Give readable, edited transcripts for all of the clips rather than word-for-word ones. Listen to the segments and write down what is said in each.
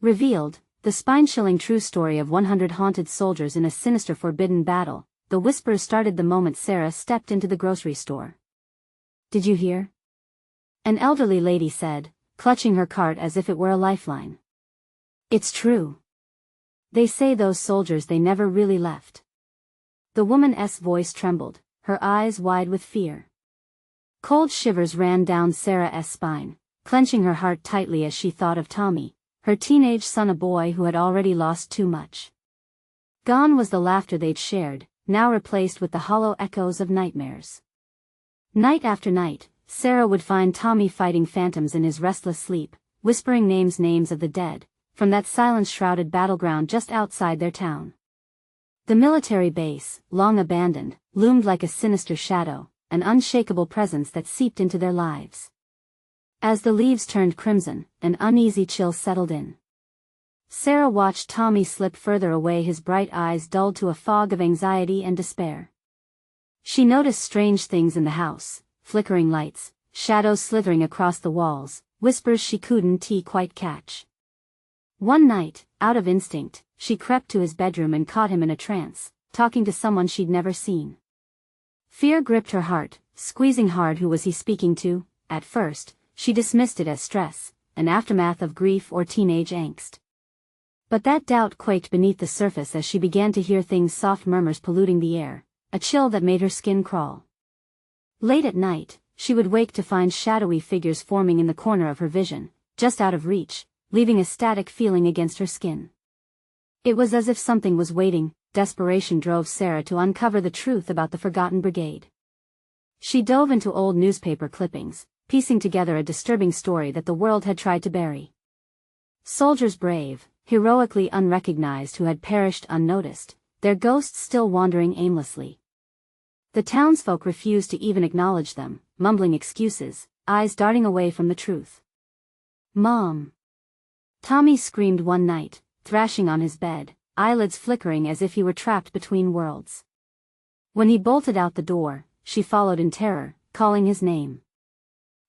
Revealed, the spine-chilling true story of 100 haunted soldiers in a sinister forbidden battle. The whispers started the moment Sarah stepped into the grocery store. "Did you hear?" an elderly lady said, clutching her cart as if it were a lifeline. "It's true. They say those soldiers they never really left." The woman's voice trembled, her eyes wide with fear. Cold shivers ran down Sarah's spine, clenching her heart tightly as she thought of Tommy, her teenage son, a boy who had already lost too much. Gone was the laughter they'd shared, now replaced with the hollow echoes of nightmares. Night after night, Sarah would find Tommy fighting phantoms in his restless sleep, whispering names of the dead, from that silence-shrouded battleground just outside their town. The military base, long abandoned, loomed like a sinister shadow, an unshakable presence that seeped into their lives. As the leaves turned crimson, an uneasy chill settled in. Sarah watched Tommy slip further away, his bright eyes dulled to a fog of anxiety and despair. She noticed strange things in the house, flickering lights, shadows slithering across the walls, whispers she couldn't quite catch. One night, out of instinct, she crept to his bedroom and caught him in a trance, talking to someone she'd never seen. Fear gripped her heart, squeezing hard. Who was he speaking to? At first, she dismissed it as stress, an aftermath of grief or teenage angst. But that doubt quaked beneath the surface as she began to hear things, soft murmurs polluting the air, a chill that made her skin crawl. Late at night, she would wake to find shadowy figures forming in the corner of her vision, just out of reach, leaving a static feeling against her skin. It was as if something was waiting. Desperation drove Sarah to uncover the truth about the Forgotten Brigade. She dove into old newspaper clippings, piecing together a disturbing story that the world had tried to bury. Soldiers brave, heroically unrecognized, who had perished unnoticed, their ghosts still wandering aimlessly. The townsfolk refused to even acknowledge them, mumbling excuses, eyes darting away from the truth. "Mom!" Tommy screamed one night, thrashing on his bed, eyelids flickering as if he were trapped between worlds. When he bolted out the door, she followed in terror, calling his name.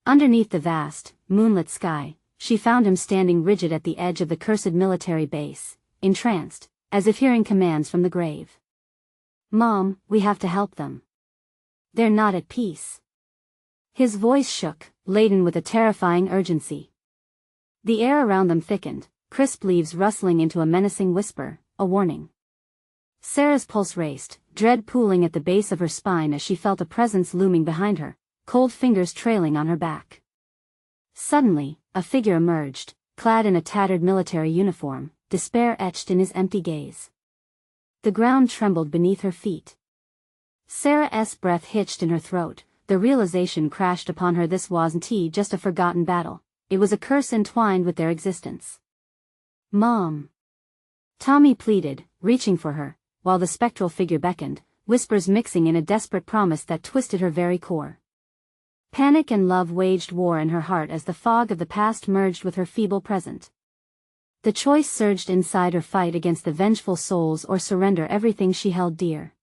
Underneath the vast, moonlit sky, she found him standing rigid at the edge of the cursed military base, entranced, as if hearing commands from the grave. "Mom, we have to help them. They're not at peace." His voice shook, laden with a terrifying urgency. The air around them thickened, crisp leaves rustling into a menacing whisper, a warning. Sarah's pulse raced, dread pooling at the base of her spine as she felt a presence looming behind her, cold fingers trailing on her back. Suddenly, a figure emerged, clad in a tattered military uniform, despair etched in his empty gaze. The ground trembled beneath her feet. Sarah's breath hitched in her throat, the realization crashed upon her: this wasn't just a forgotten battle, it was a curse entwined with their existence. "Mom!" Tommy pleaded, reaching for her, while the spectral figure beckoned, whispers mixing in a desperate promise that twisted her very core. Panic and love waged war in her heart as the fog of the past merged with her feeble present. The choice surged inside her: fight against the vengeful souls or surrender everything she held dear.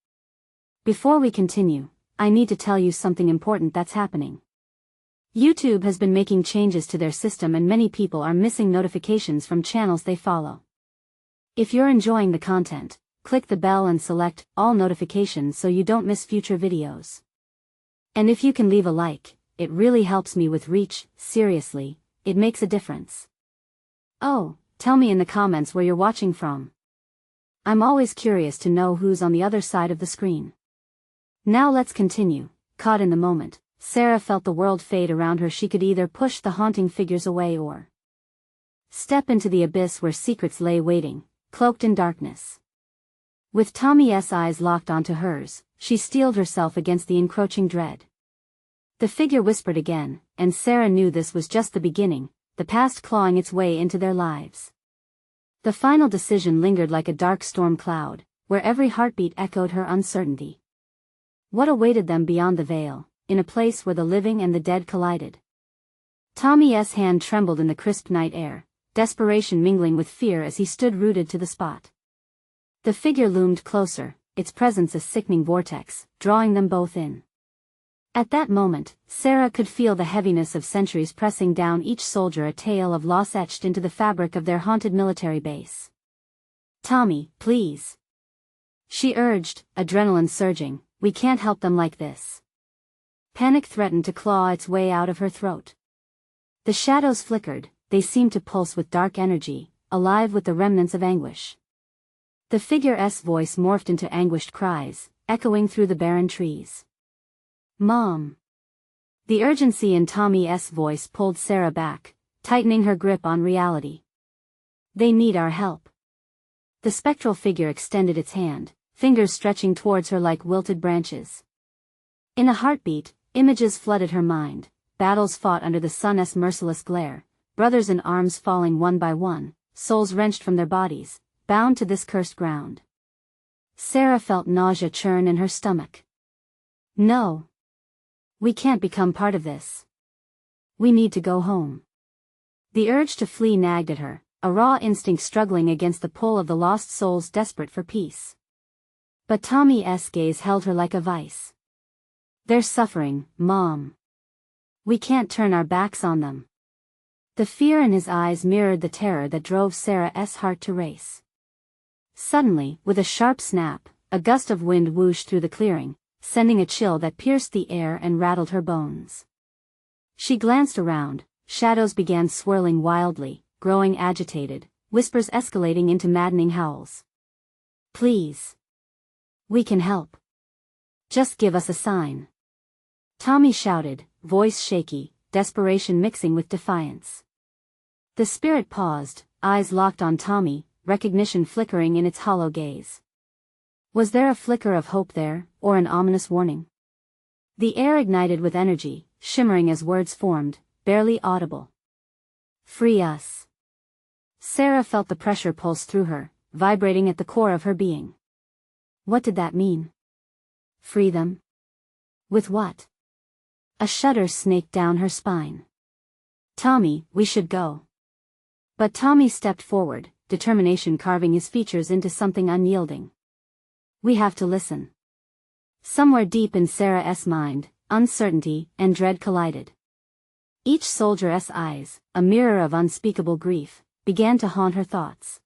Before we continue, I need to tell you something important that's happening. YouTube has been making changes to their system and many people are missing notifications from channels they follow. If you're enjoying the content, click the bell and select all notifications so you don't miss future videos. And if you can leave a like, it really helps me with reach. Seriously, it makes a difference. Oh, tell me in the comments where you're watching from. I'm always curious to know who's on the other side of the screen. Now let's continue. Caught in the moment, Sarah felt the world fade around her. She could either push the haunting figures away or step into the abyss where secrets lay waiting, cloaked in darkness. With Tommy's eyes locked onto hers, she steeled herself against the encroaching dread. The figure whispered again, and Sarah knew this was just the beginning, the past clawing its way into their lives. The final decision lingered like a dark storm cloud, where every heartbeat echoed her uncertainty. What awaited them beyond the veil, in a place where the living and the dead collided? Tommy's hand trembled in the crisp night air, desperation mingling with fear as he stood rooted to the spot. The figure loomed closer, its presence a sickening vortex, drawing them both in. At that moment, Sarah could feel the heaviness of centuries pressing down each soldier, a tale of loss etched into the fabric of their haunted military base. "Tommy, please," she urged, adrenaline surging. "We can't help them like this." Panic threatened to claw its way out of her throat. The shadows flickered, they seemed to pulse with dark energy, alive with the remnants of anguish. The figure's voice morphed into anguished cries, echoing through the barren trees. "Mom!" The urgency in Tommy's voice pulled Sarah back, tightening her grip on reality. "They need our help." The spectral figure extended its hand, fingers stretching towards her like wilted branches. In a heartbeat, images flooded her mind, battles fought under the sun's merciless glare, brothers in arms falling one by one, souls wrenched from their bodies, bound to this cursed ground. Sarah felt nausea churn in her stomach. "No. We can't become part of this. We need to go home." The urge to flee nagged at her, a raw instinct struggling against the pull of the lost souls desperate for peace. But Tommy's gaze held her like a vice. "They're suffering, Mom. We can't turn our backs on them." The fear in his eyes mirrored the terror that drove Sarah's heart to race. Suddenly, with a sharp snap, a gust of wind whooshed through the clearing, sending a chill that pierced the air and rattled her bones. She glanced around, shadows began swirling wildly, growing agitated, whispers escalating into maddening howls. "Please. We can help. Just give us a sign." Tommy shouted, voice shaky, desperation mixing with defiance. The spirit paused, eyes locked on Tommy, recognition flickering in its hollow gaze. Was there a flicker of hope there, or an ominous warning? The air ignited with energy, shimmering as words formed, barely audible. "Free us." Sarah felt the pressure pulse through her, vibrating at the core of her being. What did that mean? Free them? With what? A shudder snaked down her spine. "Tommy, we should go." But Tommy stepped forward, determination carving his features into something unyielding. "We have to listen." Somewhere deep in Sarah's mind, uncertainty and dread collided. Each soldier's eyes, a mirror of unspeakable grief, began to haunt her thoughts.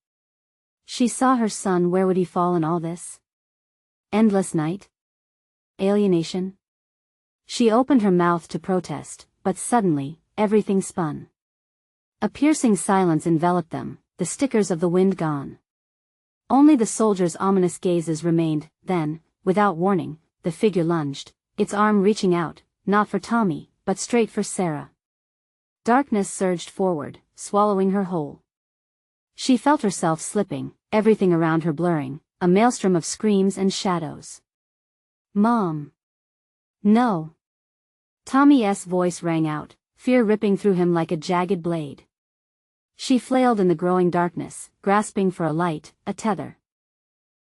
She saw her son. Where would he fall in all this? Endless night? Alienation? She opened her mouth to protest, but suddenly, everything spun. A piercing silence enveloped them, the stickers of the wind gone. Only the soldiers' ominous gazes remained. Then, without warning, the figure lunged, its arm reaching out, not for Tommy, but straight for Sarah. Darkness surged forward, swallowing her whole. She felt herself slipping, everything around her blurring, a maelstrom of screams and shadows. "Mom! No!" Tommy's voice rang out, fear ripping through him like a jagged blade. She flailed in the growing darkness, grasping for a light, a tether.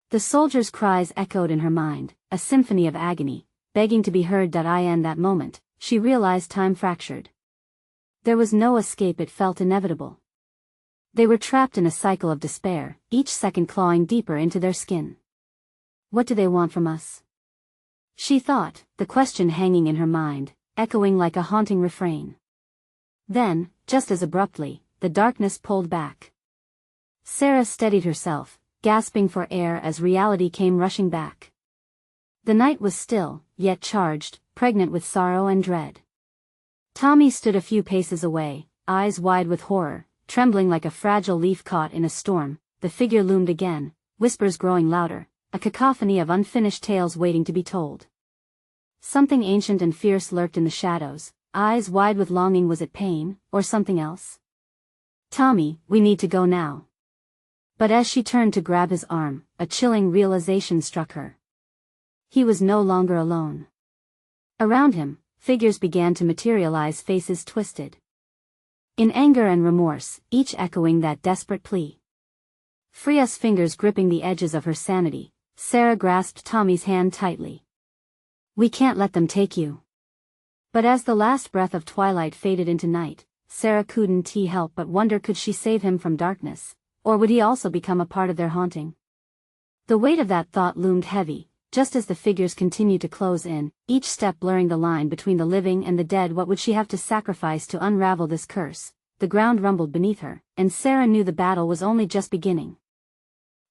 The soldiers' cries echoed in her mind, a symphony of agony, begging to be heard. In that moment, she realized time fractured. There was no escape. It felt inevitable. They were trapped in a cycle of despair, each second clawing deeper into their skin. What do they want from us? She thought, the question hanging in her mind, echoing like a haunting refrain. Then, just as abruptly, the darkness pulled back. Sarah steadied herself, gasping for air as reality came rushing back. The night was still, yet charged, pregnant with sorrow and dread. Tommy stood a few paces away, eyes wide with horror, trembling like a fragile leaf caught in a storm. The figure loomed again, whispers growing louder, a cacophony of unfinished tales waiting to be told. Something ancient and fierce lurked in the shadows, eyes wide with longing. Was it pain, or something else? "Tommy, we need to go now." But as she turned to grab his arm, a chilling realization struck her. He was no longer alone. Around him, figures began to materialize, faces twisted in anger and remorse, each echoing that desperate plea. Free us. Fingers gripping the edges of her sanity, Sarah grasped Tommy's hand tightly. "We can't let them take you." But as the last breath of twilight faded into night, Sarah couldn't help but wonder, could she save him from darkness, or would he also become a part of their haunting? The weight of that thought loomed heavy, just as the figures continued to close in, each step blurring the line between the living and the dead. What would she have to sacrifice to unravel this curse? The ground rumbled beneath her, and Sarah knew the battle was only just beginning.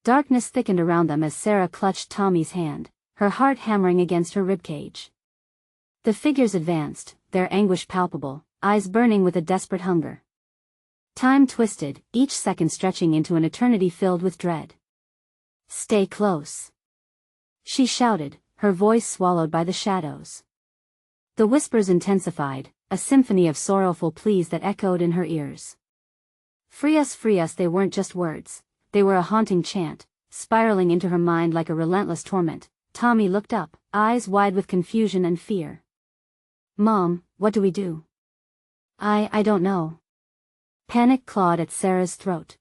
Darkness thickened around them as Sarah clutched Tommy's hand, her heart hammering against her ribcage. The figures advanced, their anguish palpable, eyes burning with a desperate hunger. Time twisted, each second stretching into an eternity filled with dread. "Stay close," she shouted, her voice swallowed by the shadows. The whispers intensified, a symphony of sorrowful pleas that echoed in her ears. Free us, they weren't just words, they were a haunting chant, spiraling into her mind like a relentless torment. Tommy looked up, eyes wide with confusion and fear. "Mom, what do we do?" I don't know." Panic clawed at Sarah's throat.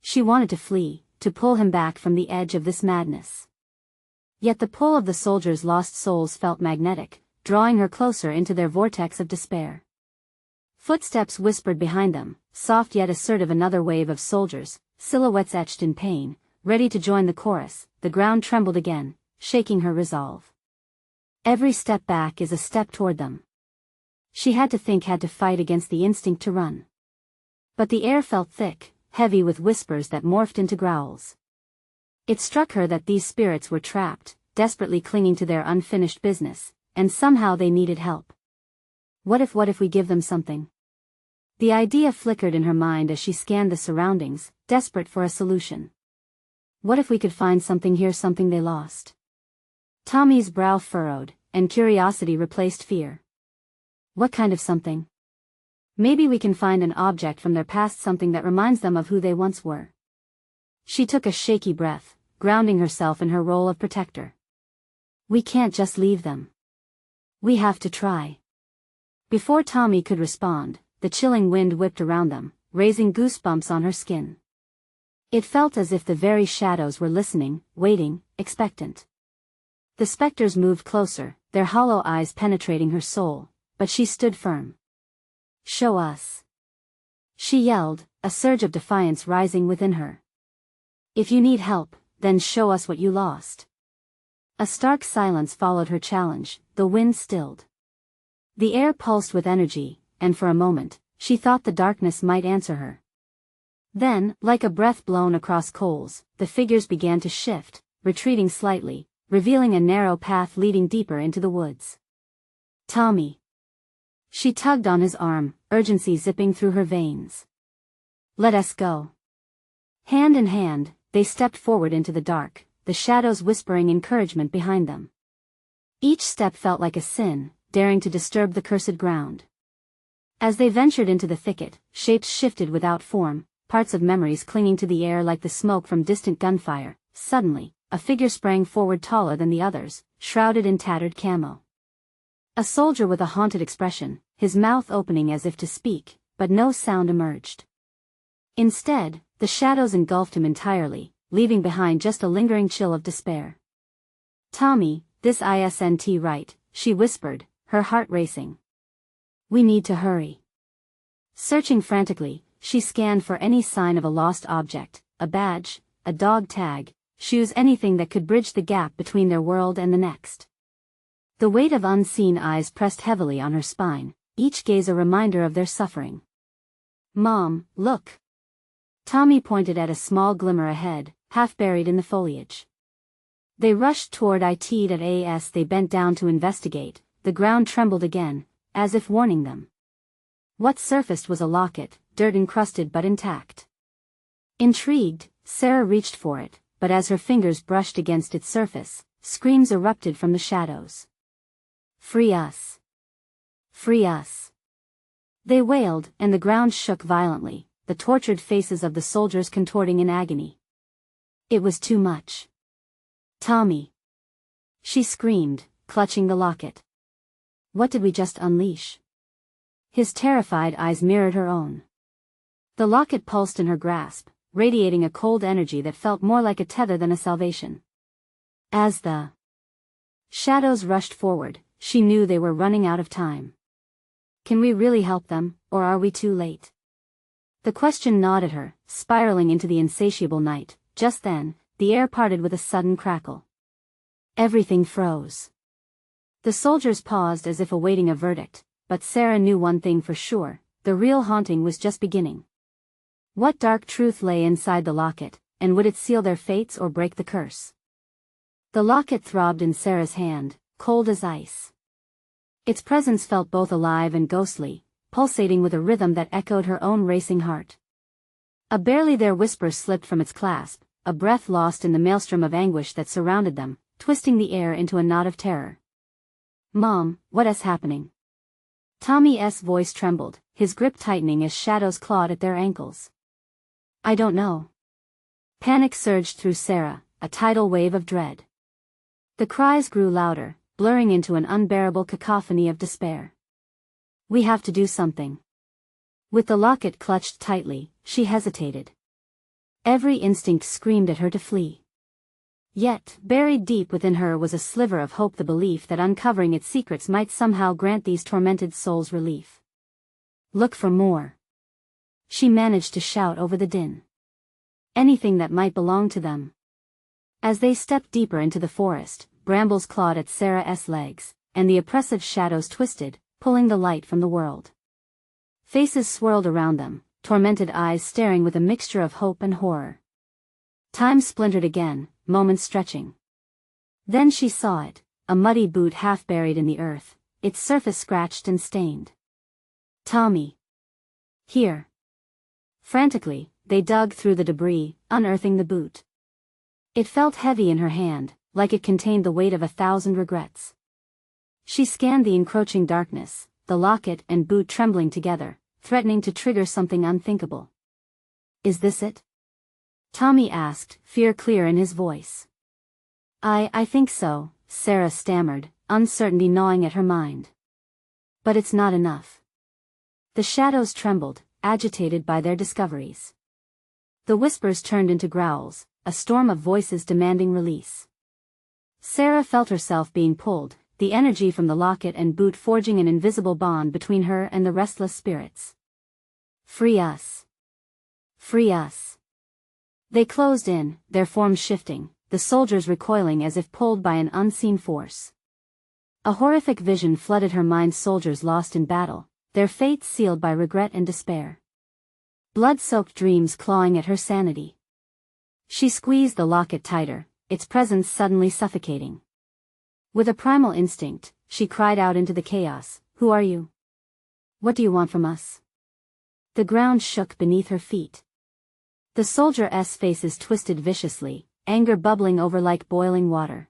She wanted to flee, to pull him back from the edge of this madness. Yet the pull of the soldiers' lost souls felt magnetic, drawing her closer into their vortex of despair. Footsteps whispered behind them, soft yet assertive. Another wave of soldiers, silhouettes etched in pain, ready to join the chorus. The ground trembled again, shaking her resolve. Every step back is a step toward them. She had to think, had to fight against the instinct to run. But the air felt thick, heavy with whispers that morphed into growls. It struck her that these spirits were trapped, desperately clinging to their unfinished business, and somehow they needed help. What if we give them something? The idea flickered in her mind as she scanned the surroundings, desperate for a solution. What if we could find something here, something they lost? Tommy's brow furrowed, and curiosity replaced fear. What kind of something? Maybe we can find an object from their past, something that reminds them of who they once were. She took a shaky breath, grounding herself in her role of protector. We can't just leave them. We have to try. Before Tommy could respond, the chilling wind whipped around them, raising goosebumps on her skin. It felt as if the very shadows were listening, waiting, expectant. The specters moved closer, their hollow eyes penetrating her soul, but she stood firm. "Show us," she yelled, a surge of defiance rising within her. "If you need help, then show us what you lost." A stark silence followed her challenge, the wind stilled. The air pulsed with energy, and for a moment, she thought the darkness might answer her. Then, like a breath blown across coals, the figures began to shift, retreating slightly, revealing a narrow path leading deeper into the woods. "Tommy." She tugged on his arm, urgency zipping through her veins. "Let us go." Hand in hand, they stepped forward into the dark, the shadows whispering encouragement behind them. Each step felt like a sin, daring to disturb the cursed ground. As they ventured into the thicket, shapes shifted without form, parts of memories clinging to the air like the smoke from distant gunfire. Suddenly, a figure sprang forward taller than the others, shrouded in tattered camo. A soldier with a haunted expression, his mouth opening as if to speak, but no sound emerged. Instead, the shadows engulfed him entirely, leaving behind just a lingering chill of despair. "Tommy, this isn't right," she whispered, her heart racing. "We need to hurry." Searching frantically, she scanned for any sign of a lost object, a badge, a dog tag, shoes, anything that could bridge the gap between their world and the next. The weight of unseen eyes pressed heavily on her spine, each gaze a reminder of their suffering. "Mom, look." Tommy pointed at a small glimmer ahead, half buried in the foliage. They rushed toward it as they bent down to investigate. The ground trembled again, as if warning them. What surfaced was a locket, dirt encrusted but intact. Intrigued, Sarah reached for it, but as her fingers brushed against its surface, screams erupted from the shadows. "Free us! Free us!" They wailed, and the ground shook violently, the tortured faces of the soldiers contorting in agony. It was too much. "Tommy!" she screamed, clutching the locket. "What did we just unleash?" His terrified eyes mirrored her own. The locket pulsed in her grasp, radiating a cold energy that felt more like a tether than a salvation. As the shadows rushed forward, she knew they were running out of time. Can we really help them, or are we too late? The question gnawed at her, spiraling into the insatiable night. Just then, the air parted with a sudden crackle. Everything froze. The soldiers paused as if awaiting a verdict, but Sarah knew one thing for sure: the real haunting was just beginning. What dark truth lay inside the locket, and would it seal their fates or break the curse? The locket throbbed in Sarah's hand, cold as ice. Its presence felt both alive and ghostly, pulsating with a rhythm that echoed her own racing heart. A barely there whisper slipped from its clasp, a breath lost in the maelstrom of anguish that surrounded them, twisting the air into a knot of terror. "Mom, what's happening?" Tommy's voice trembled, his grip tightening as shadows clawed at their ankles. "I don't know." Panic surged through Sarah, a tidal wave of dread. The cries grew louder, blurring into an unbearable cacophony of despair. "We have to do something." With the locket clutched tightly, she hesitated. Every instinct screamed at her to flee. Yet, buried deep within her was a sliver of hope, the belief that uncovering its secrets might somehow grant these tormented souls relief. "Look for more." She managed to shout over the din. "Anything that might belong to them." As they stepped deeper into the forest, brambles clawed at Sarah's legs, and the oppressive shadows twisted, pulling the light from the world. Faces swirled around them, tormented eyes staring with a mixture of hope and horror. Time splintered again, moments stretching. Then she saw it, a muddy boot half buried in the earth, its surface scratched and stained. "Tommy!" "Here!" Frantically, they dug through the debris, unearthing the boot. It felt heavy in her hand, like it contained the weight of 1,000 regrets. She scanned the encroaching darkness, the locket and boot trembling together, threatening to trigger something unthinkable. "Is this it?" Tommy asked, fear clear in his voice. I think so," Sarah stammered, uncertainty gnawing at her mind. "But it's not enough." The shadows trembled, agitated by their discoveries. The whispers turned into growls, a storm of voices demanding release. Sarah felt herself being pulled, the energy from the locket and boot forging an invisible bond between her and the restless spirits. "Free us! Free us!" They closed in, their forms shifting, the soldiers recoiling as if pulled by an unseen force. A horrific vision flooded her mind: soldiers lost in battle, their fates sealed by regret and despair. Blood-soaked dreams clawing at her sanity. She squeezed the locket tighter, its presence suddenly suffocating. With a primal instinct, she cried out into the chaos, "Who are you? What do you want from us?" The ground shook beneath her feet. The soldiers' faces twisted viciously, anger bubbling over like boiling water.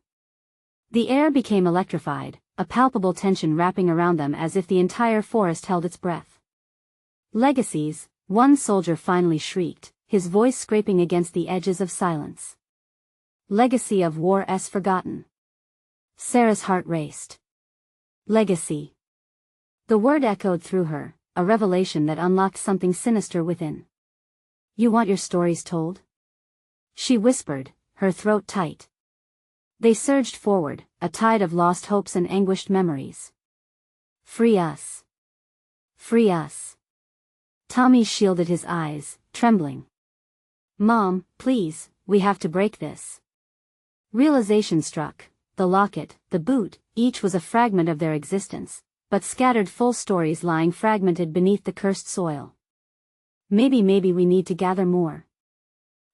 The air became electrified, a palpable tension wrapping around them as if the entire forest held its breath. "Legacies," one soldier finally shrieked, his voice scraping against the edges of silence. "Legacy of war's forgotten." Sarah's heart raced. Legacy. The word echoed through her, a revelation that unlocked something sinister within. "You want your stories told?" she whispered, her throat tight. They surged forward, a tide of lost hopes and anguished memories. "Free us! Free us!" Tommy shielded his eyes, trembling. "Mom, please, we have to break this." Realization struck. The locket, the boot, each was a fragment of their existence, but scattered full stories lying fragmented beneath the cursed soil. Maybe we need to gather more."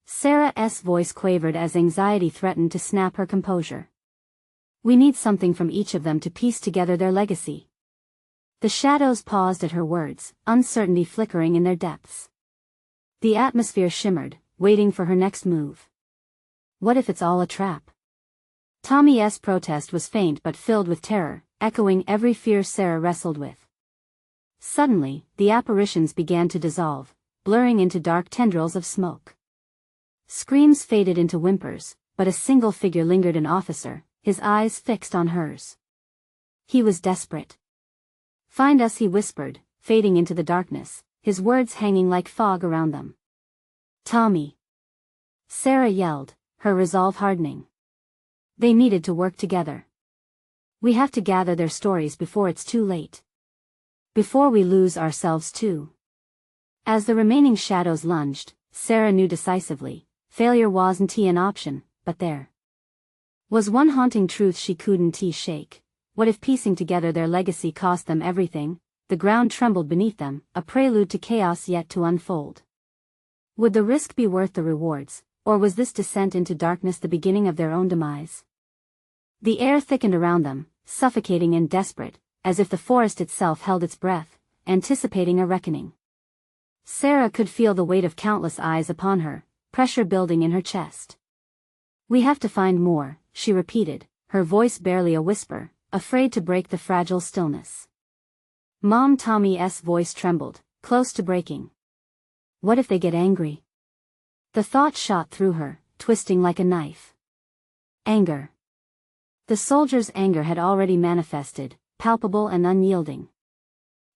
Sarah's voice quavered as anxiety threatened to snap her composure. "We need something from each of them to piece together their legacy." The shadows paused at her words, uncertainty flickering in their depths. The atmosphere shimmered, waiting for her next move. What if it's all a trap? Tommy's protest was faint but filled with terror, echoing every fear Sarah wrestled with. Suddenly, the apparitions began to dissolve, blurring into dark tendrils of smoke. Screams faded into whimpers, but a single figure lingered: an officer, his eyes fixed on hers. He was desperate. "Find us," he whispered, fading into the darkness, his words hanging like fog around them. "Tommy!" Sarah yelled, her resolve hardening. They needed to work together. "We have to gather their stories before it's too late. Before we lose ourselves too." As the remaining shadows lunged, Sarah knew decisively, failure wasn't an option, but there. Was one haunting truth she couldn't shake. What if piecing together their legacy cost them everything? The ground trembled beneath them, a prelude to chaos yet to unfold. Would the risk be worth the rewards, or was this descent into darkness the beginning of their own demise? The air thickened around them, suffocating and desperate, as if the forest itself held its breath, anticipating a reckoning. Sarah could feel the weight of countless eyes upon her, pressure building in her chest. "We have to find more," she repeated, her voice barely a whisper, afraid to break the fragile stillness. Mom Tommy's voice trembled, close to breaking. "What if they get angry?" The thought shot through her, twisting like a knife. Anger. The soldiers' anger had already manifested, palpable and unyielding.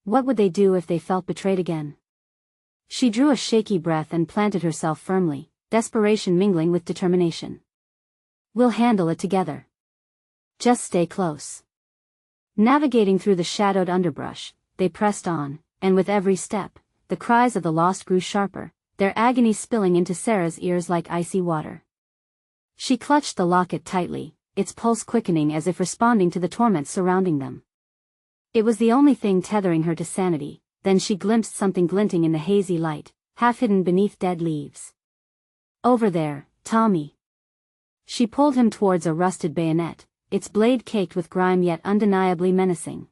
What would they do if they felt betrayed again? She drew a shaky breath and planted herself firmly, desperation mingling with determination. "We'll handle it together. Just stay close." Navigating through the shadowed underbrush, they pressed on, and with every step, the cries of the lost grew sharper, their agony spilling into Sarah's ears like icy water. She clutched the locket tightly, its pulse quickening as if responding to the torment surrounding them. It was the only thing tethering her to sanity. Then she glimpsed something glinting in the hazy light, half hidden beneath dead leaves. "Over there, Tommy." She pulled him towards a rusted bayonet, its blade caked with grime yet undeniably menacing.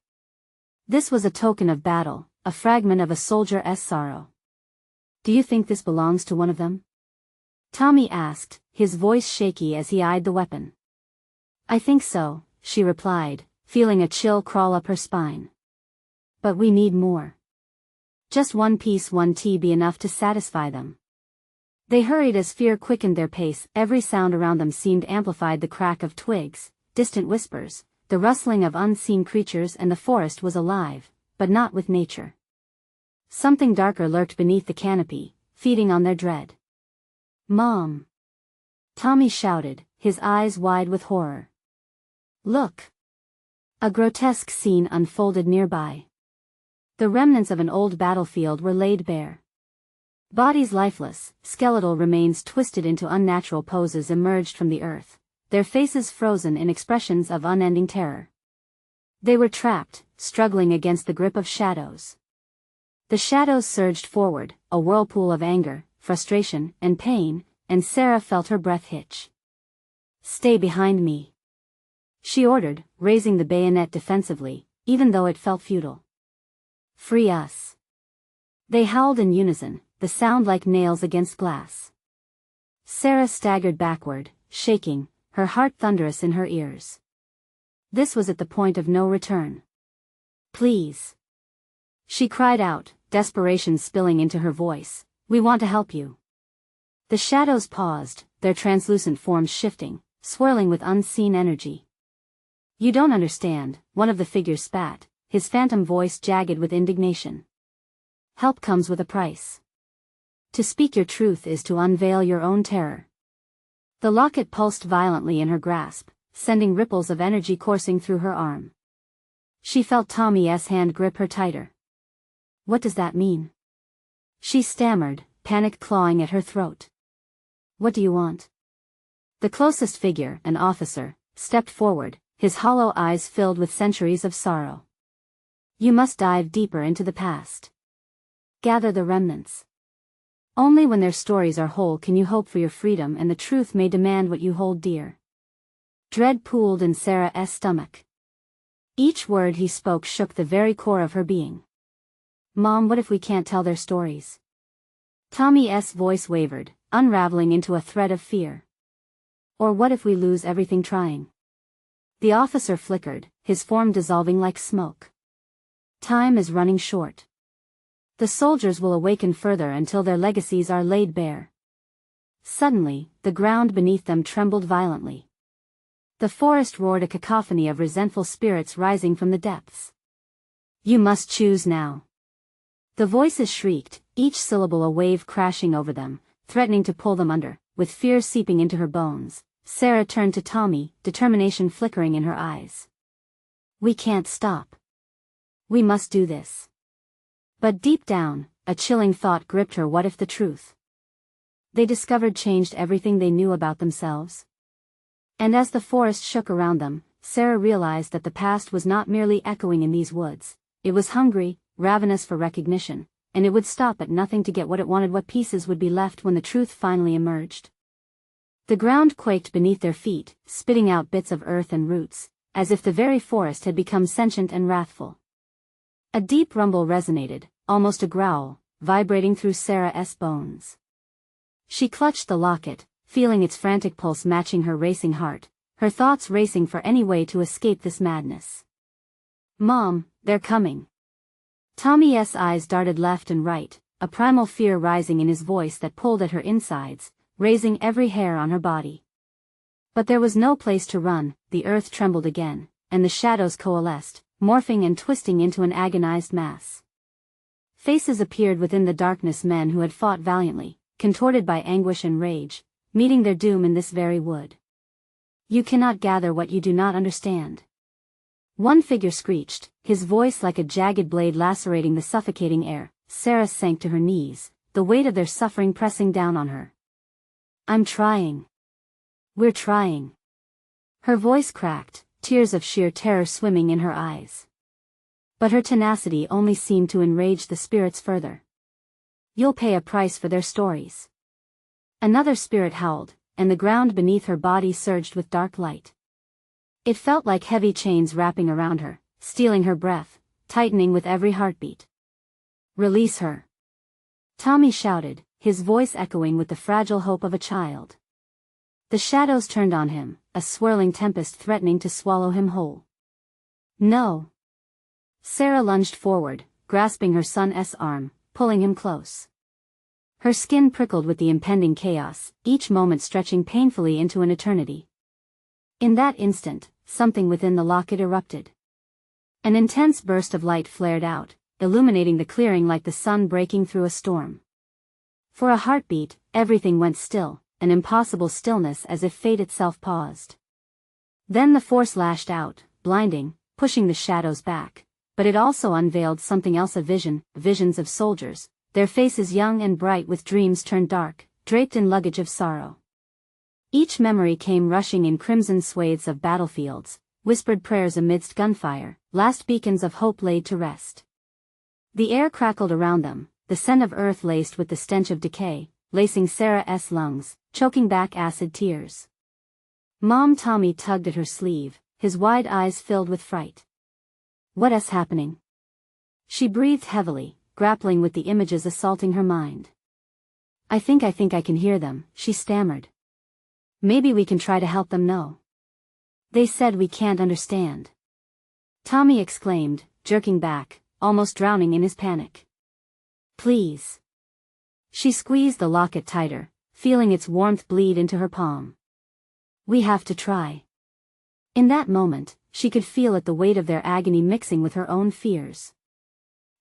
This was a token of battle, a fragment of a soldier's sorrow. "Do you think this belongs to one of them?" Tommy asked, his voice shaky as he eyed the weapon. "I think so," she replied, feeling a chill crawl up her spine. "But we need more. Just one piece won't be enough to satisfy them." They hurried as fear quickened their pace, every sound around them seemed amplified, the crack of twigs, distant whispers, the rustling of unseen creatures, and the forest was alive, but not with nature. Something darker lurked beneath the canopy, feeding on their dread. "Mom!" Tommy shouted, his eyes wide with horror. "Look!" A grotesque scene unfolded nearby. The remnants of an old battlefield were laid bare. Bodies lifeless, skeletal remains twisted into unnatural poses emerged from the earth, their faces frozen in expressions of unending terror. They were trapped, struggling against the grip of shadows. The shadows surged forward, a whirlpool of anger, frustration, and pain, and Sarah felt her breath hitch. "Stay behind me," she ordered, raising the bayonet defensively, even though it felt futile. "Free us." They howled in unison, the sound like nails against glass. Sarah staggered backward, shaking, her heart thunderous in her ears. This was at the point of no return. "Please," she cried out, desperation spilling into her voice, "we want to help you." The shadows paused, their translucent forms shifting, swirling with unseen energy. "You don't understand," one of the figures spat, his phantom voice jagged with indignation. "Help comes with a price. To speak your truth is to unveil your own terror." The locket pulsed violently in her grasp, sending ripples of energy coursing through her arm. She felt Tommy's hand grip her tighter. "What does that mean?" she stammered, panic clawing at her throat. "What do you want?" The closest figure, an officer, stepped forward, his hollow eyes filled with centuries of sorrow. "You must dive deeper into the past. Gather the remnants. Only when their stories are whole can you hope for your freedom, and the truth may demand what you hold dear." Dread pooled in Sarah's stomach. Each word he spoke shook the very core of her being. "Mom, what if we can't tell their stories?" Tommy's voice wavered, unraveling into a thread of fear. "Or what if we lose everything trying?" The officer flickered, his form dissolving like smoke. "Time is running short. The soldiers will awaken further until their legacies are laid bare." Suddenly, the ground beneath them trembled violently. The forest roared, a cacophony of resentful spirits rising from the depths. "You must choose now." The voices shrieked, each syllable a wave crashing over them, threatening to pull them under. With fear seeping into her bones, Sarah turned to Tommy, determination flickering in her eyes. "We can't stop. We must do this." But deep down, a chilling thought gripped her. What if the truth they discovered changed everything they knew about themselves? And as the forest shook around them, Sarah realized that the past was not merely echoing in these woods. It was hungry, ravenous for recognition, and it would stop at nothing to get what it wanted. What pieces would be left when the truth finally emerged? The ground quaked beneath their feet, spitting out bits of earth and roots, as if the very forest had become sentient and wrathful. A deep rumble resonated, almost a growl, vibrating through Sarah's bones. She clutched the locket, feeling its frantic pulse matching her racing heart, her thoughts racing for any way to escape this madness. "Mom, they're coming." Tommy's eyes darted left and right, a primal fear rising in his voice that pulled at her insides, raising every hair on her body. But there was no place to run. The earth trembled again, and the shadows coalesced, morphing and twisting into an agonized mass. Faces appeared within the darkness, men who had fought valiantly, contorted by anguish and rage, meeting their doom in this very wood. "You cannot gather what you do not understand." One figure screeched, his voice like a jagged blade lacerating the suffocating air. Sarah sank to her knees, the weight of their suffering pressing down on her. "I'm trying. We're trying." Her voice cracked, tears of sheer terror swimming in her eyes. But her tenacity only seemed to enrage the spirits further. "You'll pay a price for their stories." Another spirit howled, and the ground beneath her body surged with dark light. It felt like heavy chains wrapping around her, stealing her breath, tightening with every heartbeat. "Release her!" Tommy shouted, his voice echoing with the fragile hope of a child. The shadows turned on him, a swirling tempest threatening to swallow him whole. "No!" Sarah lunged forward, grasping her son's arm, pulling him close. Her skin prickled with the impending chaos, each moment stretching painfully into an eternity. In that instant, something within the locket erupted. An intense burst of light flared out, illuminating the clearing like the sun breaking through a storm. For a heartbeat, everything went still, an impossible stillness as if fate itself paused. Then the force lashed out, blinding, pushing the shadows back, but it also unveiled something else, visions of soldiers, their faces young and bright with dreams turned dark, draped in luggage of sorrow. Each memory came rushing in crimson swathes of battlefields, whispered prayers amidst gunfire, last beacons of hope laid to rest. The air crackled around them, the scent of earth laced with the stench of decay, lacing Sarah's lungs, choking back acid tears. "Mom!" Tommy tugged at her sleeve, his wide eyes filled with fright. "What's happening?" She breathed heavily, grappling with the images assaulting her mind. I think I can hear them," she stammered. "Maybe we can try to help them know." "They said we can't understand," Tommy exclaimed, jerking back, almost drowning in his panic. "Please." She squeezed the locket tighter, feeling its warmth bleed into her palm. "We have to try." In that moment, she could feel the weight of their agony mixing with her own fears.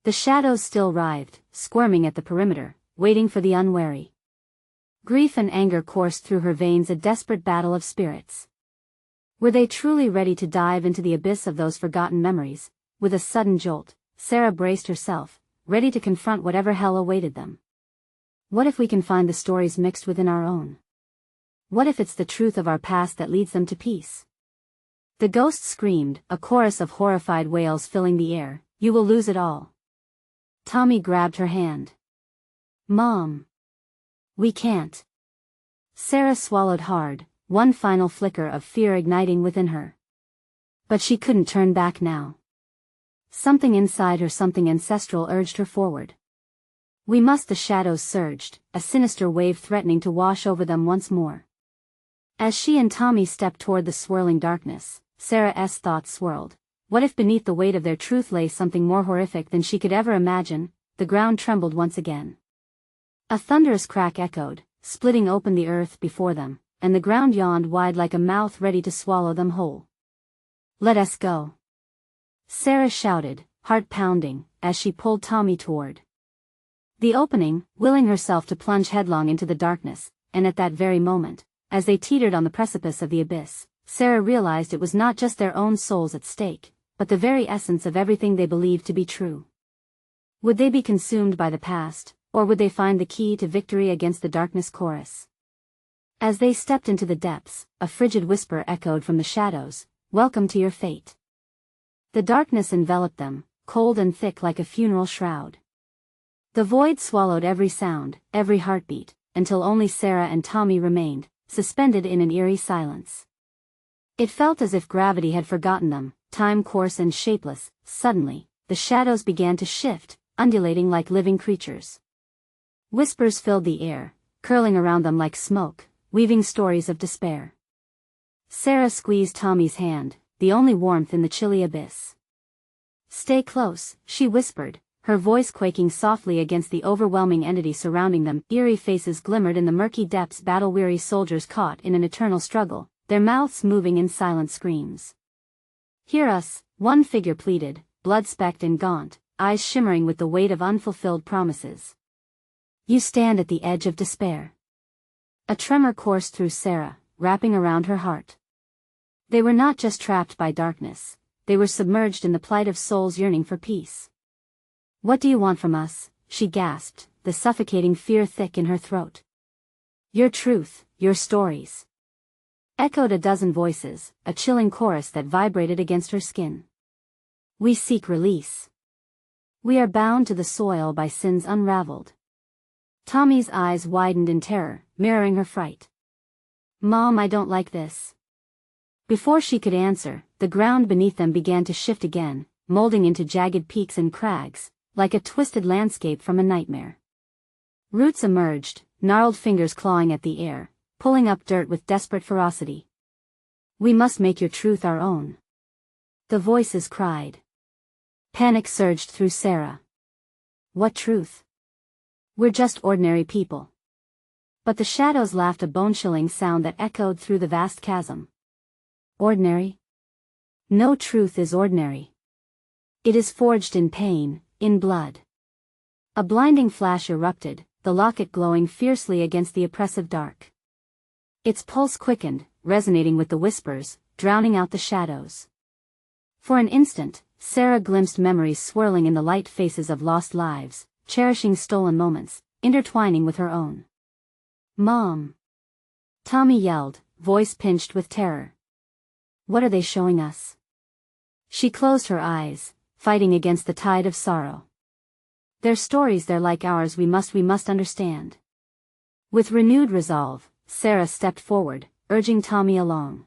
The shadows still writhed, squirming at the perimeter, waiting for the unwary. Grief and anger coursed through her veins, a desperate battle of spirits. Were they truly ready to dive into the abyss of those forgotten memories? With a sudden jolt, Sarah braced herself, ready to confront whatever hell awaited them. What if we can find the stories mixed within our own? What if it's the truth of our past that leads them to peace? The ghost screamed, a chorus of horrified wails filling the air. "You will lose it all." Tommy grabbed her hand. "Mom. We can't." Sarah swallowed hard, one final flicker of fear igniting within her. But she couldn't turn back now. Something inside her, something ancestral, urged her forward. "We must." The shadows surged, a sinister wave threatening to wash over them once more. As she and Tommy stepped toward the swirling darkness, Sarah's thoughts swirled. What if beneath the weight of their truth lay something more horrific than she could ever imagine? The ground trembled once again. A thunderous crack echoed, splitting open the earth before them, and the ground yawned wide like a mouth ready to swallow them whole. "Let us go," Sarah shouted, heart pounding, as she pulled Tommy toward the opening, willing herself to plunge headlong into the darkness. And at that very moment, as they teetered on the precipice of the abyss, Sarah realized it was not just their own souls at stake, but the very essence of everything they believed to be true. Would they be consumed by the past, or would they find the key to victory against the darkness? Chorus. As they stepped into the depths, a frigid whisper echoed from the shadows, "Welcome to your fate." The darkness enveloped them, cold and thick like a funeral shroud. The void swallowed every sound, every heartbeat, until only Sarah and Tommy remained, suspended in an eerie silence. It felt as if gravity had forgotten them, time coarse and shapeless. Suddenly, the shadows began to shift, undulating like living creatures. Whispers filled the air, curling around them like smoke, weaving stories of despair. Sarah squeezed Tommy's hand, the only warmth in the chilly abyss. "Stay close," she whispered, her voice quaking softly against the overwhelming entity surrounding them. Eerie faces glimmered in the murky depths, battle-weary soldiers caught in an eternal struggle, their mouths moving in silent screams. "Hear us," one figure pleaded, blood-specked and gaunt, eyes shimmering with the weight of unfulfilled promises. "You stand at the edge of despair." A tremor coursed through Sarah, wrapping around her heart. They were not just trapped by darkness, they were submerged in the plight of souls yearning for peace. "What do you want from us?" she gasped, the suffocating fear thick in her throat. "Your truth, your stories," echoed a dozen voices, a chilling chorus that vibrated against her skin. "We seek release. We are bound to the soil by sins unraveled." Tommy's eyes widened in terror, mirroring her fright. "Mom, I don't like this." Before she could answer, the ground beneath them began to shift again, molding into jagged peaks and crags, like a twisted landscape from a nightmare. Roots emerged, gnarled fingers clawing at the air, pulling up dirt with desperate ferocity. "We must make your truth our own," the voices cried. Panic surged through Sarah. "What truth? We're just ordinary people." But the shadows laughed, a bone-chilling sound that echoed through the vast chasm. "Ordinary? No truth is ordinary. It is forged in pain, in blood." A blinding flash erupted, the locket glowing fiercely against the oppressive dark. Its pulse quickened, resonating with the whispers, drowning out the shadows. For an instant, Sarah glimpsed memories swirling in the light, faces of lost lives, cherishing stolen moments, intertwining with her own. "Mom!" Tommy yelled, voice pinched with terror. "What are they showing us?" She closed her eyes, fighting against the tide of sorrow. "Their stories, they're like ours, we must understand." With renewed resolve, Sarah stepped forward, urging Tommy along.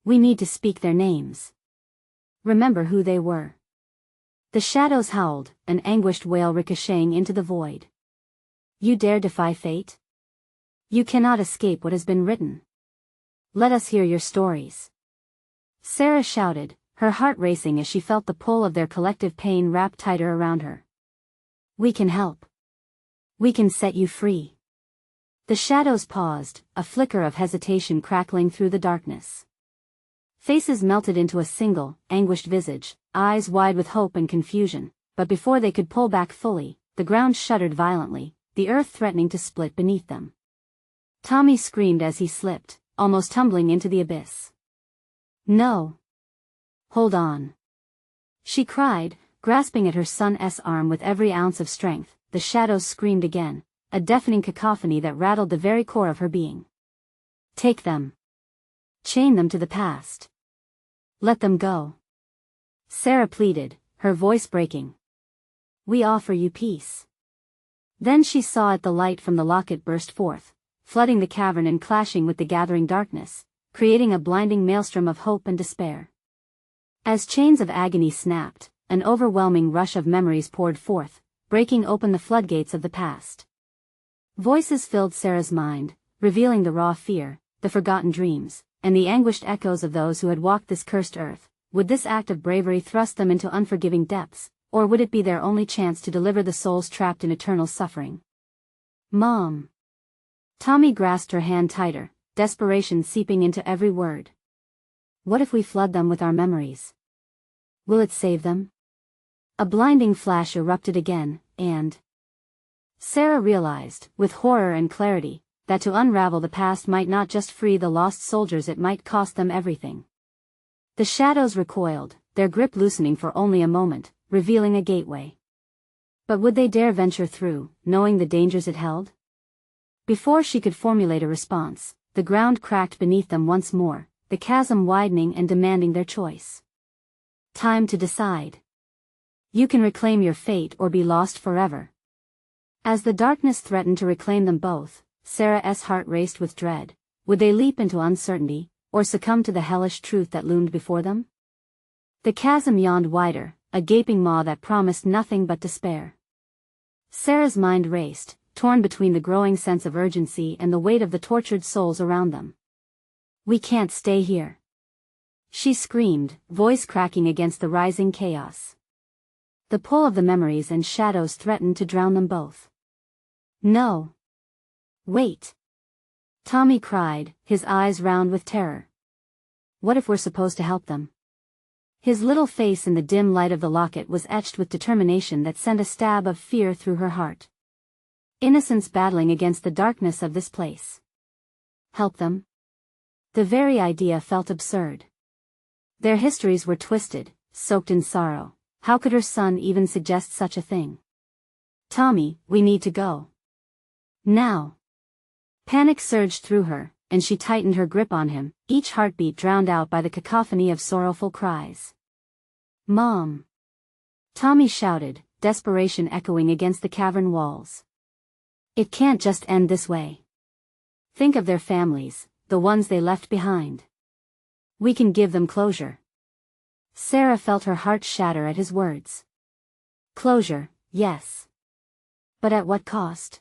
"We need to speak their names. Remember who they were." The shadows howled, an anguished wail ricocheting into the void. "You dare defy fate? You cannot escape what has been written. Let us hear your stories." Sarah shouted, her heart racing as she felt the pull of their collective pain wrap tighter around her. "We can help. We can set you free." The shadows paused, a flicker of hesitation crackling through the darkness. Faces melted into a single, anguished visage, eyes wide with hope and confusion, but before they could pull back fully, the ground shuddered violently, the earth threatening to split beneath them. Tommy screamed as he slipped, almost tumbling into the abyss. "No. Hold on," she cried, grasping at her son's arm with every ounce of strength. The shadows screamed again, a deafening cacophony that rattled the very core of her being. "Take them. Chain them to the past. Let them go," Sarah pleaded, her voice breaking. "We offer you peace." Then she saw it, the light from the locket burst forth, flooding the cavern and clashing with the gathering darkness, creating a blinding maelstrom of hope and despair. As chains of agony snapped, an overwhelming rush of memories poured forth, breaking open the floodgates of the past. Voices filled Sarah's mind, revealing the raw fear, the forgotten dreams, and the anguished echoes of those who had walked this cursed earth. Would this act of bravery thrust them into unforgiving depths, or would it be their only chance to deliver the souls trapped in eternal suffering? "Mom!" Tommy grasped her hand tighter, desperation seeping into every word. "What if we flood them with our memories? Will it save them?" A blinding flash erupted again, and Sarah realized, with horror and clarity, that to unravel the past might not just free the lost soldiers, it might cost them everything. The shadows recoiled, their grip loosening for only a moment, revealing a gateway. But would they dare venture through, knowing the dangers it held? Before she could formulate a response, the ground cracked beneath them once more, the chasm widening and demanding their choice. Time to decide. You can reclaim your fate or be lost forever. As the darkness threatened to reclaim them both, Sarah's heart raced with dread. Would they leap into uncertainty, or succumb to the hellish truth that loomed before them? The chasm yawned wider, a gaping maw that promised nothing but despair. Sarah's mind raced, torn between the growing sense of urgency and the weight of the tortured souls around them. We can't stay here, she screamed, voice cracking against the rising chaos. The pull of the memories and shadows threatened to drown them both. No. Wait. Tommy cried, his eyes round with terror. What if we're supposed to help them? His little face in the dim light of the locket was etched with determination that sent a stab of fear through her heart. Innocence battling against the darkness of this place. Help them? The very idea felt absurd. Their histories were twisted, soaked in sorrow. How could her son even suggest such a thing? Tommy, we need to go. Now. Panic surged through her, and she tightened her grip on him, each heartbeat drowned out by the cacophony of sorrowful cries. Mom! Tommy shouted, desperation echoing against the cavern walls. It can't just end this way. Think of their families, the ones they left behind. We can give them closure. Sarah felt her heart shatter at his words. Closure, yes. But at what cost?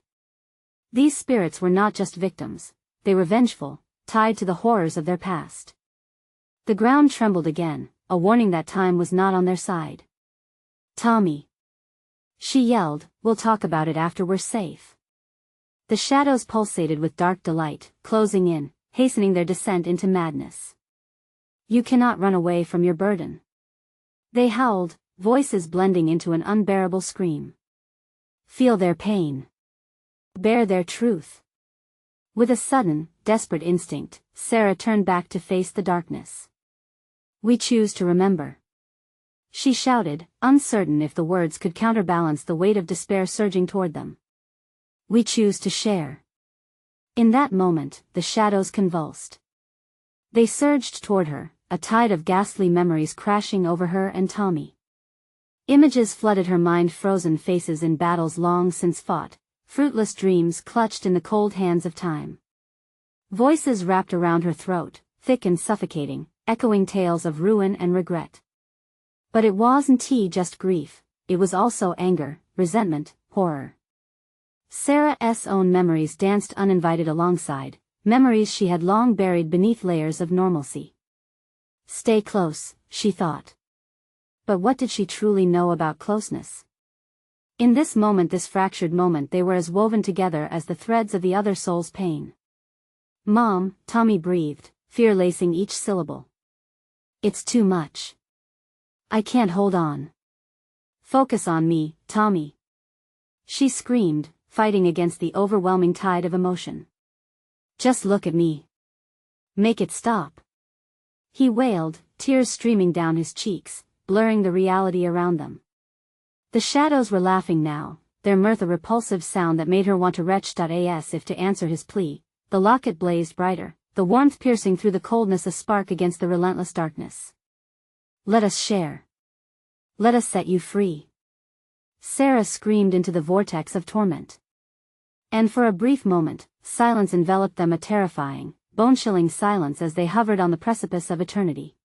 These spirits were not just victims, they were vengeful, tied to the horrors of their past. The ground trembled again, a warning that time was not on their side. Tommy! She yelled, we'll talk about it after we're safe. The shadows pulsated with dark delight, closing in, hastening their descent into madness. You cannot run away from your burden. They howled, voices blending into an unbearable scream. Feel their pain. Bear their truth. With a sudden, desperate instinct, Sarah turned back to face the darkness. We choose to remember. She shouted, uncertain if the words could counterbalance the weight of despair surging toward them. We choose to share. In that moment, the shadows convulsed. They surged toward her, a tide of ghastly memories crashing over her and Tommy. Images flooded her mind, frozen faces in battles long since fought, fruitless dreams clutched in the cold hands of time. Voices wrapped around her throat, thick and suffocating, echoing tales of ruin and regret. But it wasn't just grief, it was also anger, resentment, horror. Sarah's own memories danced uninvited alongside, memories she had long buried beneath layers of normalcy. Stay close, she thought. But what did she truly know about closeness? In this moment, this fractured moment, they were as woven together as the threads of the other soul's pain. Mom, Tommy breathed, fear lacing each syllable. It's too much. I can't hold on. Focus on me, Tommy. She screamed, fighting against the overwhelming tide of emotion. Just look at me. Make it stop. He wailed, tears streaming down his cheeks, blurring the reality around them. The shadows were laughing now, their mirth a repulsive sound that made her want to retch as if to answer his plea. The locket blazed brighter, the warmth piercing through the coldness, a spark against the relentless darkness. Let us share. Let us set you free. Sarah screamed into the vortex of torment. And for a brief moment, silence enveloped them, a terrifying, bone-chilling silence as they hovered on the precipice of eternity.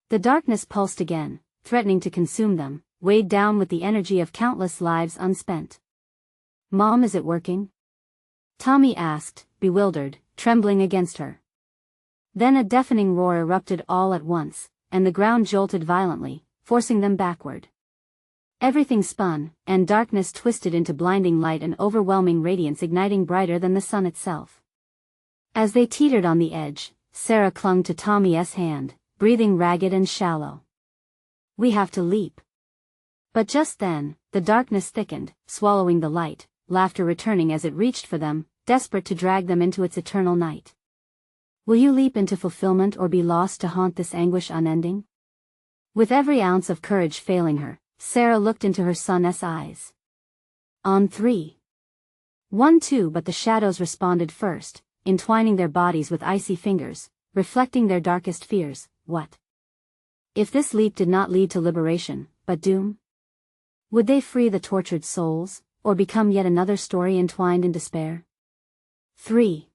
The darkness pulsed again, threatening to consume them, weighed down with the energy of countless lives unspent. Mom, is it working? Tommy asked, bewildered, trembling against her. Then a deafening roar erupted all at once, and the ground jolted violently, forcing them backward. Everything spun, and darkness twisted into blinding light, and overwhelming radiance igniting brighter than the sun itself. As they teetered on the edge, Sarah clung to Tommy's hand, breathing ragged and shallow. We have to leap. But just then, the darkness thickened, swallowing the light, laughter returning as it reached for them, desperate to drag them into its eternal night. Will you leap into fulfillment or be lost to haunt this anguish unending? With every ounce of courage failing her, Sarah looked into her son's eyes. On 3. 1, 2, but the shadows responded first, entwining their bodies with icy fingers, reflecting their darkest fears. What if this leap did not lead to liberation, but doom? Would they free the tortured souls, or become yet another story entwined in despair? 3.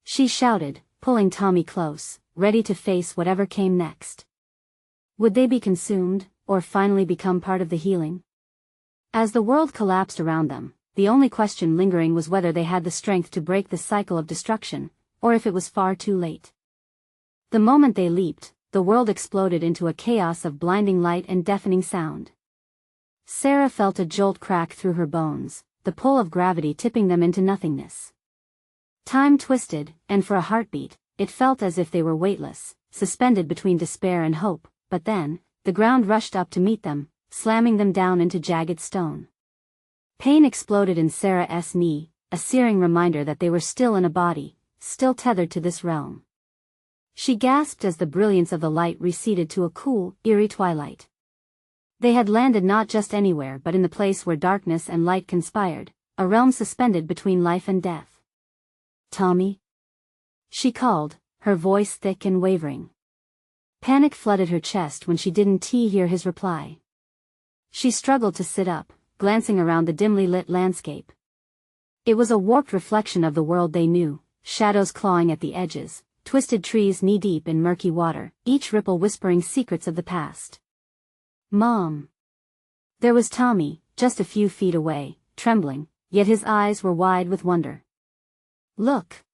She shouted, pulling Tommy close, ready to face whatever came next. Would they be consumed, or finally become part of the healing? As the world collapsed around them, the only question lingering was whether they had the strength to break the cycle of destruction, or if it was far too late. The moment they leaped, the world exploded into a chaos of blinding light and deafening sound. Sarah felt a jolt crack through her bones, the pull of gravity tipping them into nothingness. Time twisted, and for a heartbeat, it felt as if they were weightless, suspended between despair and hope, but then, the ground rushed up to meet them, slamming them down into jagged stone. Pain exploded in Sarah's knee, a searing reminder that they were still in a body, still tethered to this realm. She gasped as the brilliance of the light receded to a cool, eerie twilight. They had landed not just anywhere but in the place where darkness and light conspired, a realm suspended between life and death. "Tommy?" she called, her voice thick and wavering. Panic flooded her chest when she didn't hear his reply. She struggled to sit up, glancing around the dimly lit landscape. It was a warped reflection of the world they knew, shadows clawing at the edges, twisted trees knee-deep in murky water, each ripple whispering secrets of the past. "Mom." There was Tommy, just a few feet away, trembling, yet his eyes were wide with wonder. "Look."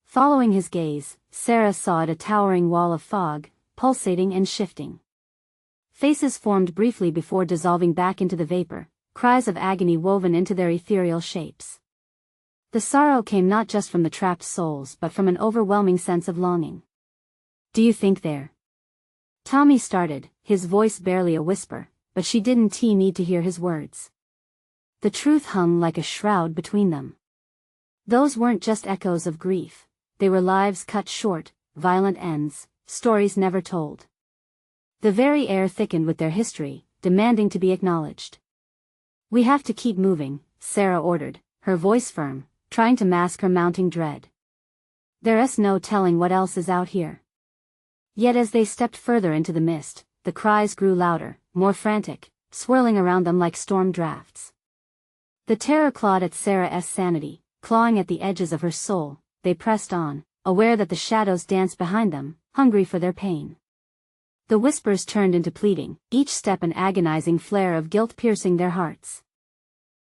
Following his gaze, Sarah saw it, a towering wall of fog, pulsating and shifting. Faces formed briefly before dissolving back into the vapor, cries of agony woven into their ethereal shapes. The sorrow came not just from the trapped souls but from an overwhelming sense of longing. "Do you think they're—" Tommy started, his voice barely a whisper, but she didn't need to hear his words. The truth hung like a shroud between them. Those weren't just echoes of grief, they were lives cut short, violent ends, stories never told. The very air thickened with their history, demanding to be acknowledged. "We have to keep moving," Sarah ordered, her voice firm, trying to mask her mounting dread. "There's no telling what else is out here." Yet as they stepped further into the mist, the cries grew louder, more frantic, swirling around them like storm drafts. The terror clawed at Sarah's sanity, clawing at the edges of her soul. They pressed on, aware that the shadows danced behind them, hungry for their pain. The whispers turned into pleading, each step an agonizing flare of guilt piercing their hearts.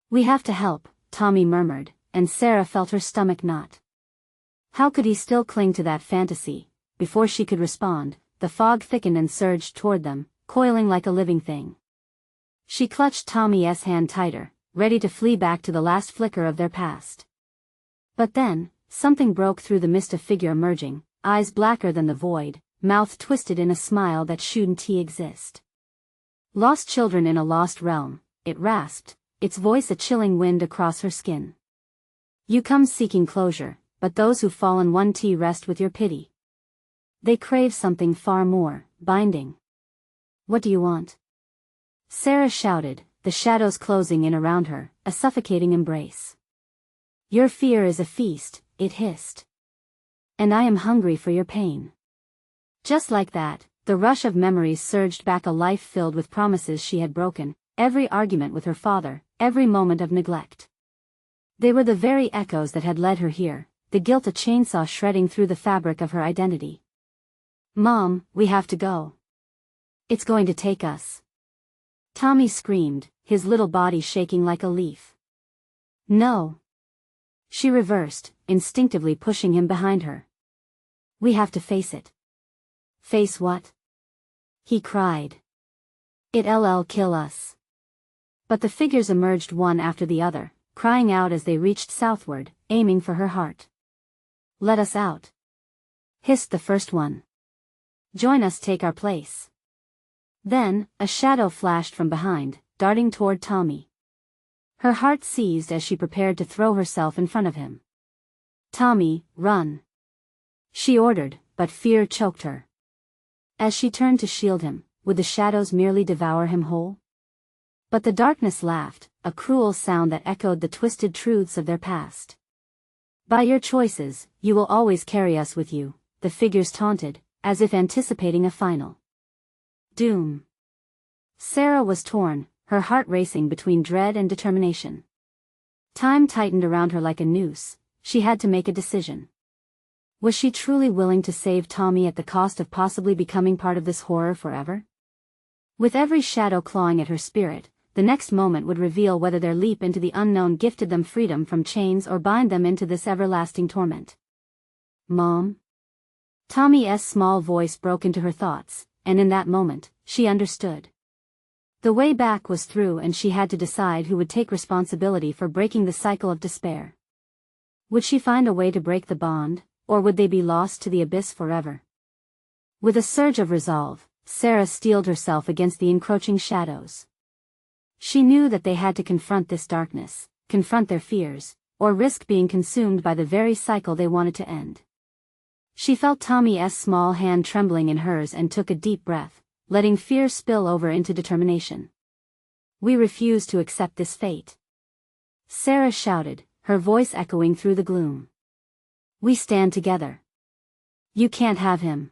"We have to help," Tommy murmured, and Sarah felt her stomach knot. How could he still cling to that fantasy? Before she could respond, the fog thickened and surged toward them, coiling like a living thing. She clutched Tommy's hand tighter, ready to flee back to the last flicker of their past. But then, something broke through the mist, a figure emerging, eyes blacker than the void, mouth twisted in a smile that shouldn't exist. "Lost children in a lost realm," it rasped, its voice a chilling wind across her skin. "You come seeking closure, but those who fall in one rest with your pity. They crave something far more, binding. What do you want?" Sarah shouted, the shadows closing in around her, a suffocating embrace. "Your fear is a feast," it hissed. "And I am hungry for your pain." Just like that, the rush of memories surged back, a life filled with promises she had broken, every argument with her father, every moment of neglect. They were the very echoes that had led her here, the guilt a chainsaw shredding through the fabric of her identity. "Mom, we have to go. It's going to take us." Tommy screamed, his little body shaking like a leaf. "No." She reversed, instinctively pushing him behind her. "We have to face it." "Face what?" he cried. "It'll kill us." But the figures emerged one after the other, crying out as they reached southward, aiming for her heart. "Let us out," hissed the first one. "Join us, take our place." Then, a shadow flashed from behind, darting toward Tommy. Her heart seized as she prepared to throw herself in front of him. "Tommy, run!" she ordered, but fear choked her. As she turned to shield him, would the shadows merely devour him whole? But the darkness laughed, a cruel sound that echoed the twisted truths of their past. By your choices, you will always carry us with you, the figures taunted, as if anticipating a final doom. Sarah was torn, her heart racing between dread and determination. Time tightened around her like a noose. She had to make a decision. Was she truly willing to save Tommy at the cost of possibly becoming part of this horror forever? With every shadow clawing at her spirit, the next moment would reveal whether their leap into the unknown gifted them freedom from chains or bind them into this everlasting torment. Mom? Tommy's small voice broke into her thoughts, and in that moment, she understood. The way back was through, and she had to decide who would take responsibility for breaking the cycle of despair. Would she find a way to break the bond, or would they be lost to the abyss forever? With a surge of resolve, Sarah steeled herself against the encroaching shadows. She knew that they had to confront this darkness, confront their fears, or risk being consumed by the very cycle they wanted to end. She felt Tommy's small hand trembling in hers and took a deep breath, letting fear spill over into determination. We refuse to accept this fate. Sarah shouted, her voice echoing through the gloom. We stand together. You can't have him.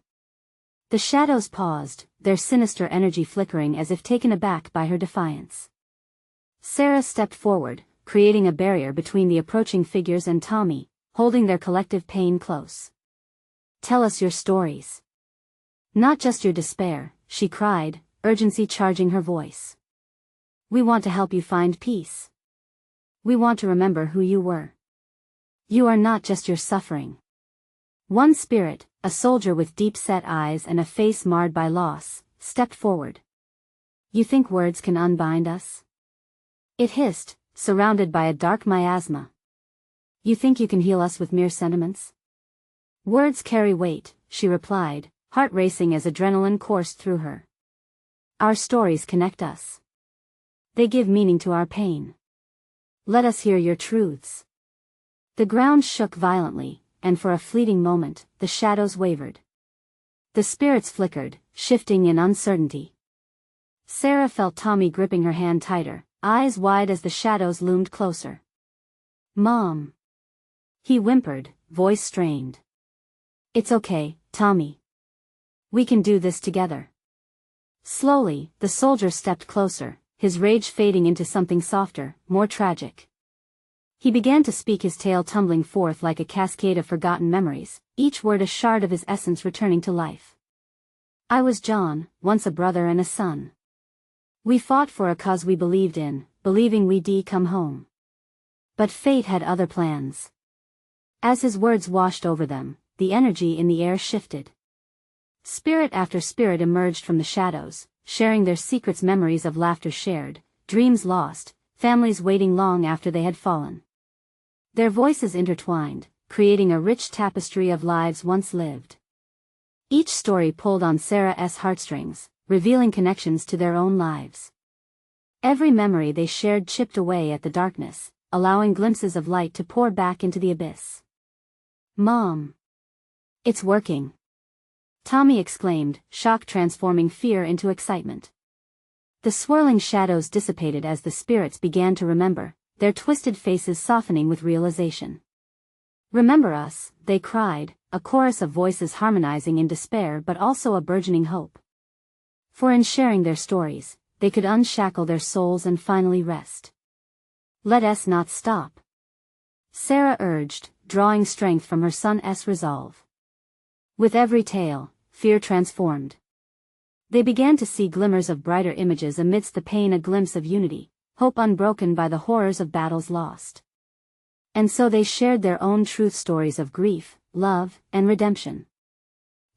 The shadows paused, their sinister energy flickering as if taken aback by her defiance. Sarah stepped forward, creating a barrier between the approaching figures and Tommy, holding their collective pain close. Tell us your stories. Not just your despair, she cried, urgency charging her voice. We want to help you find peace. We want to remember who you were. You are not just your suffering. One spirit, a soldier with deep-set eyes and a face marred by loss, stepped forward. You think words can unbind us? It hissed, surrounded by a dark miasma. You think you can heal us with mere sentiments? Words carry weight, she replied, heart racing as adrenaline coursed through her. Our stories connect us. They give meaning to our pain. Let us hear your truths. The ground shook violently, and for a fleeting moment, the shadows wavered. The spirits flickered, shifting in uncertainty. Sarah felt Tommy gripping her hand tighter, eyes wide as the shadows loomed closer. Mom. He whimpered, voice strained. It's okay, Tommy. We can do this together. Slowly, the soldier stepped closer, his rage fading into something softer, more tragic. He began to speak, his tale tumbling forth like a cascade of forgotten memories, each word a shard of his essence returning to life. I was John, once a brother and a son. We fought for a cause we believed in, believing we'd come home. But fate had other plans. As his words washed over them, the energy in the air shifted. Spirit after spirit emerged from the shadows, sharing their secrets, memories of laughter shared, dreams lost, families waiting long after they had fallen. Their voices intertwined, creating a rich tapestry of lives once lived. Each story pulled on Sarah's heartstrings, revealing connections to their own lives. Every memory they shared chipped away at the darkness, allowing glimpses of light to pour back into the abyss. Mom. It's working. Tommy exclaimed, shock transforming fear into excitement. The swirling shadows dissipated as the spirits began to remember, their twisted faces softening with realization. Remember us, they cried, a chorus of voices harmonizing in despair but also a burgeoning hope. For in sharing their stories, they could unshackle their souls and finally rest. Let us not stop. Sarah urged, drawing strength from her son's resolve. With every tale, fear transformed. They began to see glimmers of brighter images amidst the pain, a glimpse of unity, hope unbroken by the horrors of battles lost. And so they shared their own truth stories of grief, love, and redemption.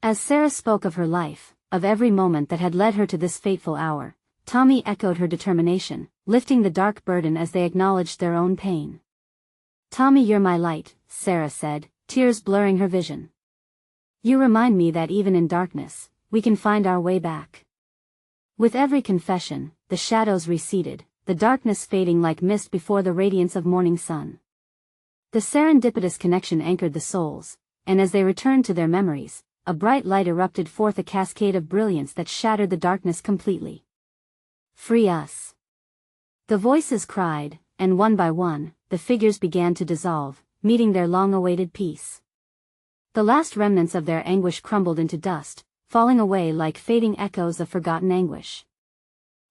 As Sarah spoke of her life, of every moment that had led her to this fateful hour, Tommy echoed her determination, lifting the dark burden as they acknowledged their own pain. Tommy, you're my light, Sarah said, tears blurring her vision. You remind me that even in darkness, we can find our way back. With every confession, the shadows receded, the darkness fading like mist before the radiance of morning sun. The serendipitous connection anchored the souls, and as they returned to their memories, a bright light erupted forth, a cascade of brilliance that shattered the darkness completely. Free us. The voices cried, and one by one, the figures began to dissolve, meeting their long-awaited peace. The last remnants of their anguish crumbled into dust, falling away like fading echoes of forgotten anguish.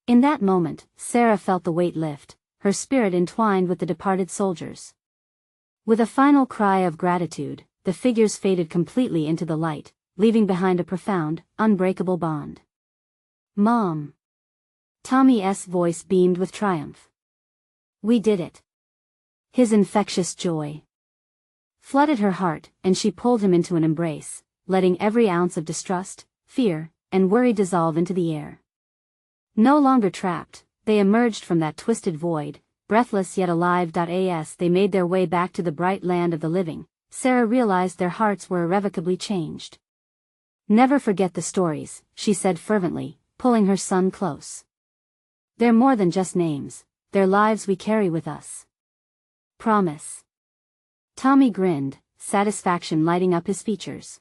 In that moment, Sarah felt the weight lift, her spirit entwined with the departed soldiers. With a final cry of gratitude, the figures faded completely into the light, leaving behind a profound, unbreakable bond. "Mom." Tommy's voice beamed with triumph. "We did it." His infectious joy flooded her heart, and she pulled him into an embrace, letting every ounce of distrust, fear, and worry dissolve into the air. No longer trapped, they emerged from that twisted void, breathless yet alive. As they made their way back to the bright land of the living, Sarah realized their hearts were irrevocably changed. "Never forget the stories," she said fervently, pulling her son close. "They're more than just names, they're lives we carry with us. Promise." Tommy grinned, satisfaction lighting up his features.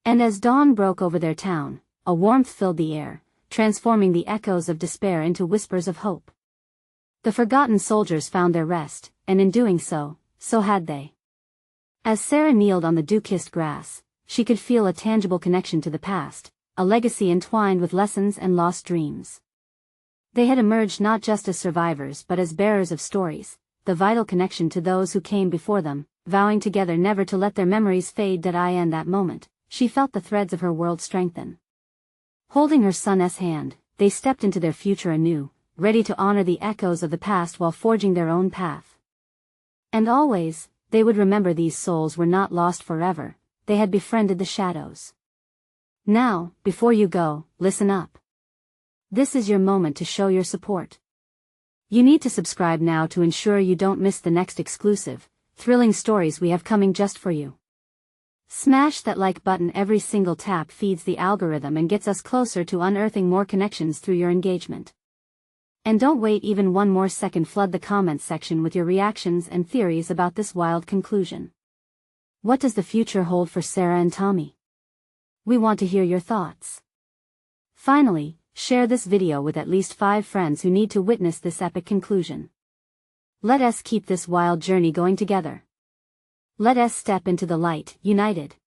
And as dawn broke over their town, a warmth filled the air, transforming the echoes of despair into whispers of hope. The forgotten soldiers found their rest, and in doing so, so had they. As Sarah kneeled on the dew-kissed grass, she could feel a tangible connection to the past, a legacy entwined with lessons and lost dreams. They had emerged not just as survivors but as bearers of stories, the vital connection to those who came before them, vowing together never to let their memories fade. In that moment, she felt the threads of her world strengthen. Holding her son's hand, they stepped into their future anew, ready to honor the echoes of the past while forging their own path. And always, they would remember these souls were not lost forever, they had befriended the shadows. Now, before you go, listen up. This is your moment to show your support. You need to subscribe now to ensure you don't miss the next exclusive, thrilling stories we have coming just for you. Smash that like button. Every single tap feeds the algorithm and gets us closer to unearthing more connections through your engagement. And don't wait even one more second. Flood the comments section with your reactions and theories about this wild conclusion. What does the future hold for Sarah and Tommy? We want to hear your thoughts. Finally, share this video with at least 5 friends who need to witness this epic conclusion. Let us keep this wild journey going together. Let us step into the light, united.